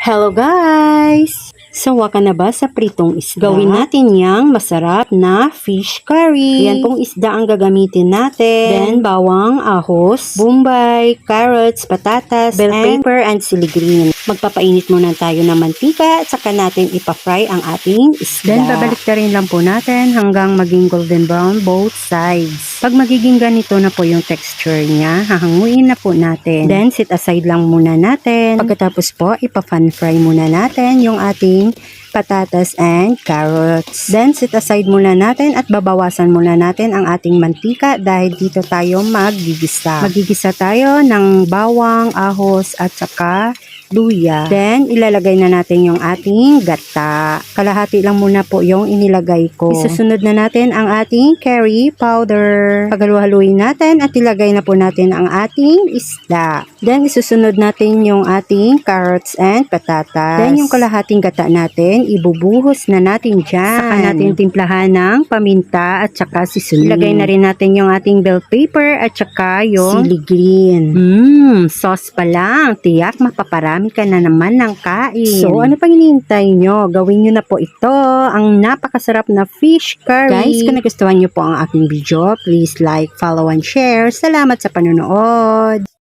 Hello guys! Sawa ka na ba sa pritong isda? Gawin natin yang masarap na fish curry. Yan pong isda ang gagamitin natin. Then bawang, ahos, bombay, carrots, patatas, bell pepper, and chili green. Magpapainit muna tayo ng mantika at saka natin ipa-fry ang ating isda. Then babalik na rin lang po natin hanggang maging golden brown both sides. Pag magiging ganito na po yung texture niya, hahanguin na po natin. Then sit aside lang muna natin. Pagkatapos po, ipa-pan fry muna natin yung ating patatas and carrots. Then sit aside muna natin at babawasan muna natin ang ating mantika dahil dito tayo maggigisa. Maggigisa tayo ng bawang, ahos at saka luya. Then ilalagay na natin yung ating gata. Kalahati lang muna po yung inilagay ko. Isusunod na natin ang ating curry powder. Paghalu-haluin natin at ilagay na po natin ang ating isda. Then isusunod natin yung ating carrots and patatas. Then yung kalahating gata natin, ibubuhos na natin dyan. Saka natin timplahan ng paminta at saka seasoning. Ilagay na rin natin yung ating bell pepper at saka yung chili green. Sauce pa lang. Tiyak mapaparami ka na naman ng kain. So ano pang hinihintay nyo? Gawin nyo na po ito. Ang napakasarap na fish curry. Guys, kung nagustuhan nyo po ang aking video, please like, follow, and share. Salamat sa panonood.